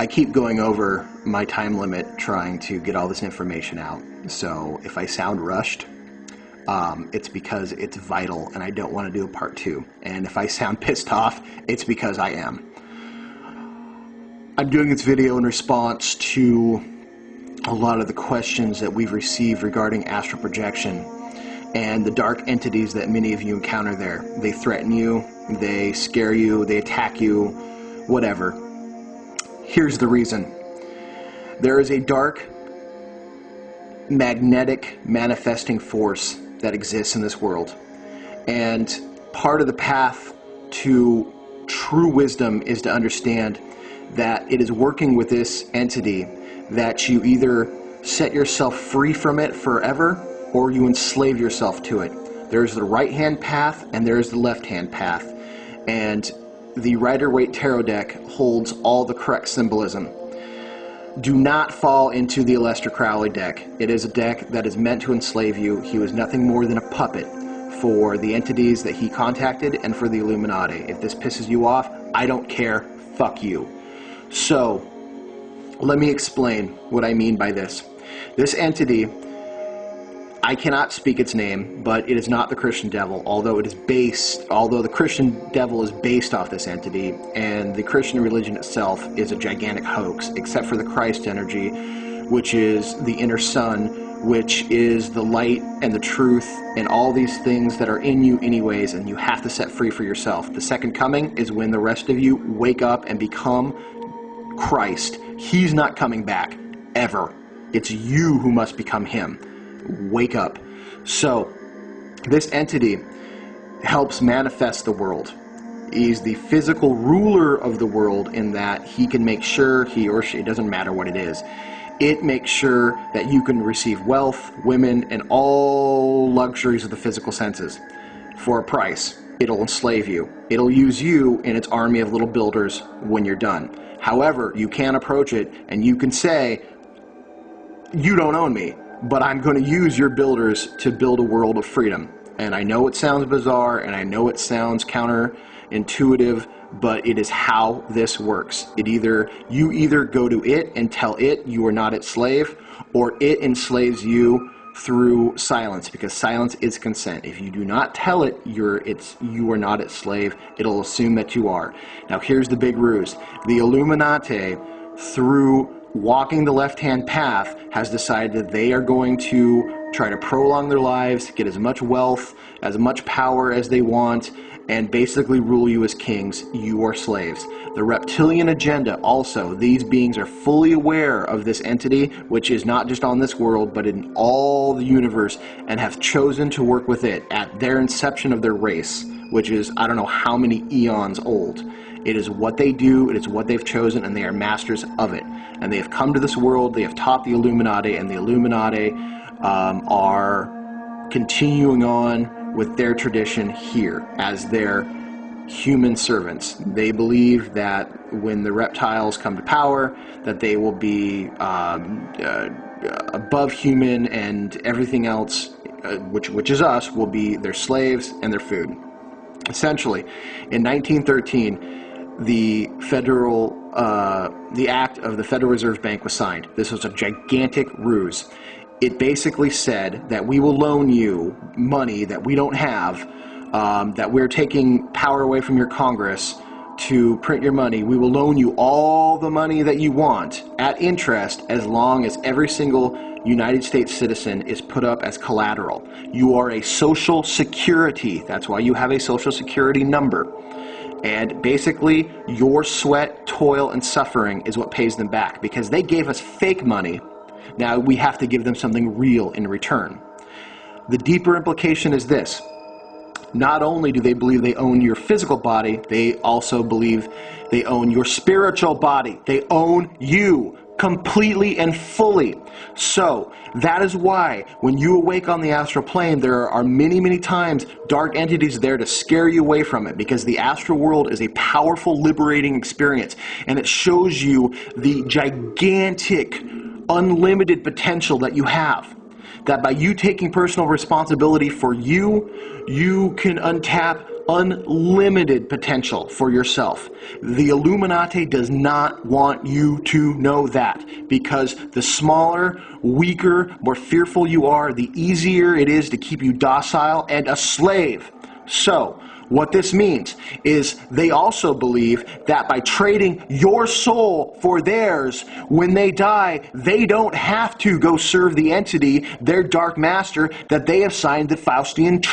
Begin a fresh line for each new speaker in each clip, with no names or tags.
I keep going over my time limit trying to get all this information out. So if I sound rushed, it's because it's vital and I don't want to do a part 2. And if I sound pissed off, it's because I am. I'm doing this video in response to a lot of the questions that we've received regarding astral projection and the dark entities that many of you encounter there. They threaten you, they scare you, they attack you, whatever. Here's the reason. There is a dark, magnetic manifesting force that exists in this world. And part of the path to true wisdom is to understand that it is working with this entity that you either set yourself free from it forever or you enslave yourself to it. There's the right-hand path and there's the left-hand path. And the Rider-Waite Tarot deck holds all the correct symbolism. Do not fall into the Aleister Crowley deck. It is a deck that is meant to enslave you. He was nothing more than a puppet for the entities that he contacted and for the Illuminati. If this pisses you off, I don't care. Fuck you. So, let me explain what I mean by this. This entity, I cannot speak its name, but it is not the Christian devil, although the Christian devil is based off this entity, and the Christian religion itself is a gigantic hoax, except for the Christ energy, which is the inner sun, which is the light and the truth and all these things that are in you anyways, and you have to set free for yourself. The second coming is when the rest of you wake up and become Christ. He's not coming back, ever. It's you who must become him. Wake up. So, this entity helps manifest the world. He's the physical ruler of the world in that he can make sure, he or she, it doesn't matter what it is, it makes sure that you can receive wealth, women, and all luxuries of the physical senses for a price. It'll enslave you. It'll use you in its army of little builders when you're done. However, you can approach it and you can say, you don't own me, but I'm going to use your builders to build a world of freedom. And I know it sounds bizarre, and I know it sounds counterintuitive, but it is how this works. You either go to it and tell it you are not its slave, or it enslaves you through silence, because silence is consent. If you do not tell it you are not its slave, it'll assume that you are. Now here's the big ruse. The Illuminati, through walking the left-hand path, has decided that they are going to try to prolong their lives, get as much wealth, as much power as they want, and basically rule you as kings. You are slaves. The reptilian agenda also, these beings are fully aware of this entity, which is not just on this world, but in all the universe, and have chosen to work with it at their inception of their race, which is, I don't know how many eons old. It is what they do, it is what they've chosen, and they are masters of it. And they have come to this world, they have taught the Illuminati, and the Illuminati are continuing on with their tradition here as their human servants. They believe that when the reptiles come to power, that they will be above human, and everything else, which is us, will be their slaves and their food. Essentially, in 1913, the Act of the Federal Reserve Bank was signed. This was a gigantic ruse. It basically said that we will loan you money that we don't have, that we're taking power away from your Congress to print your money. We will loan you all the money that you want at interest as long as every single United States citizen is put up as collateral. You are a social security. That's why you have a social security number. And basically, your sweat, toil, and suffering is what pays them back, because they gave us fake money. Now we have to give them something real in return. The deeper implication is this. Not only do they believe they own your physical body, they also believe they own your spiritual body. They own you completely and fully. So that is why when you awake on the astral plane, there are many, many times dark entities there to scare you away from it, because the astral world is a powerful, liberating experience, and it shows you the gigantic, unlimited potential that you have. That by you taking personal responsibility for you, you can untap unlimited potential for yourself. The Illuminati does not want you to know that, because the smaller, weaker, more fearful you are, the easier it is to keep you docile and a slave. So, what this means is they also believe that by trading your soul for theirs, when they die, they don't have to go serve the entity, their dark master, that they have signed the Faustian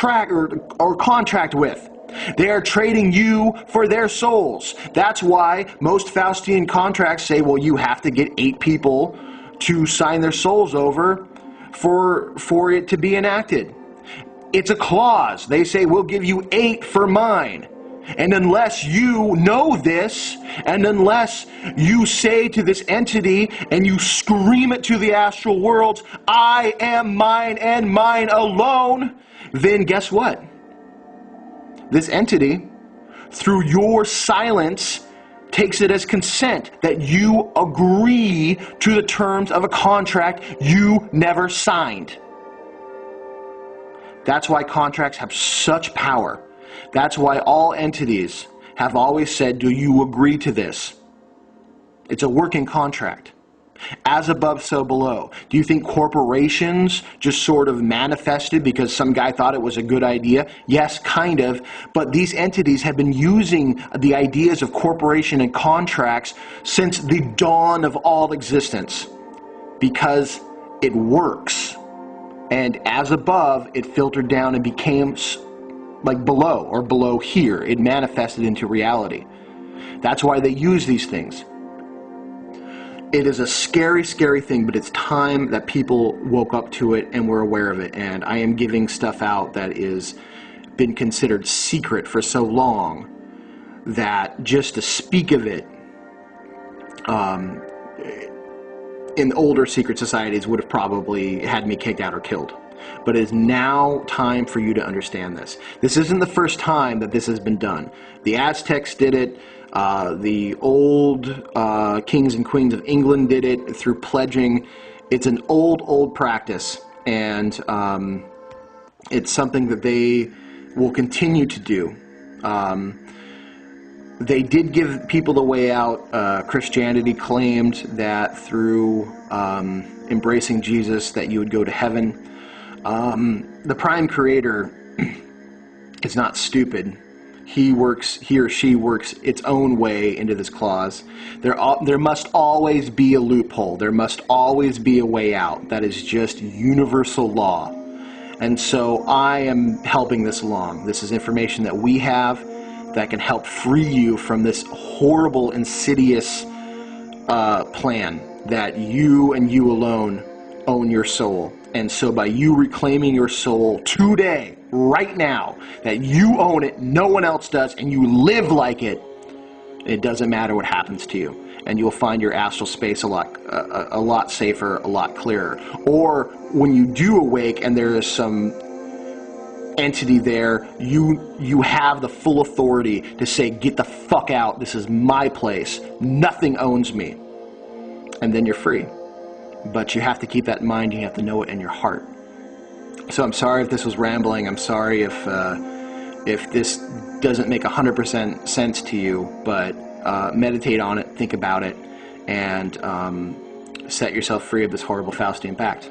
or contract with. They are trading you for their souls. That's why most Faustian contracts say, well, you have to get 8 people to sign their souls over for it to be enacted. It's a clause. They say, we'll give you 8 for mine. And unless you know this, and unless you say to this entity, and you scream it to the astral worlds, I am mine and mine alone, then guess what? This entity, through your silence, takes it as consent that you agree to the terms of a contract you never signed. That's why contracts have such power. That's why all entities have always said, do you agree to this? It's a working contract. As above, so below. Do you think corporations just sort of manifested because some guy thought it was a good idea? Yes, kind of. But these entities have been using the ideas of corporation and contracts since the dawn of all existence, because it works. And as above, it filtered down and became like below, or below here. It manifested into reality. That's why they use these things. It is a scary, scary thing, but it's time that people woke up to it and were aware of it. And I am giving stuff out that is been considered secret for so long that just to speak of it in older secret societies would have probably had me kicked out or killed. But it is now time for you to understand this. This isn't the first time that this has been done. The Aztecs did it. The old kings and queens of England did it through pledging. It's an old practice, and it's something that they will continue to do. They did give people the way out. Christianity claimed that through embracing Jesus that you would go to heaven. The Prime Creator is not stupid. He or she works its own way into this clause. There must always be a loophole. There must always be a way out. That is just universal law. And so I am helping this along. This is information that we have that can help free you from this horrible, insidious plan that you and you alone own your soul. And so by you reclaiming your soul today, right now, that you own it, no one else does, and you live like it, it doesn't matter what happens to you. And you'll find your astral space a lot safer, a lot clearer. Or when you do awake and there is some entity there, you have the full authority to say, get the fuck out, this is my place, nothing owns me. And then you're free. But you have to keep that in mind, you have to know it in your heart. So I'm sorry if this was rambling, I'm sorry if this doesn't make 100% sense to you, but meditate on it, think about it, and set yourself free of this horrible Faustian pact.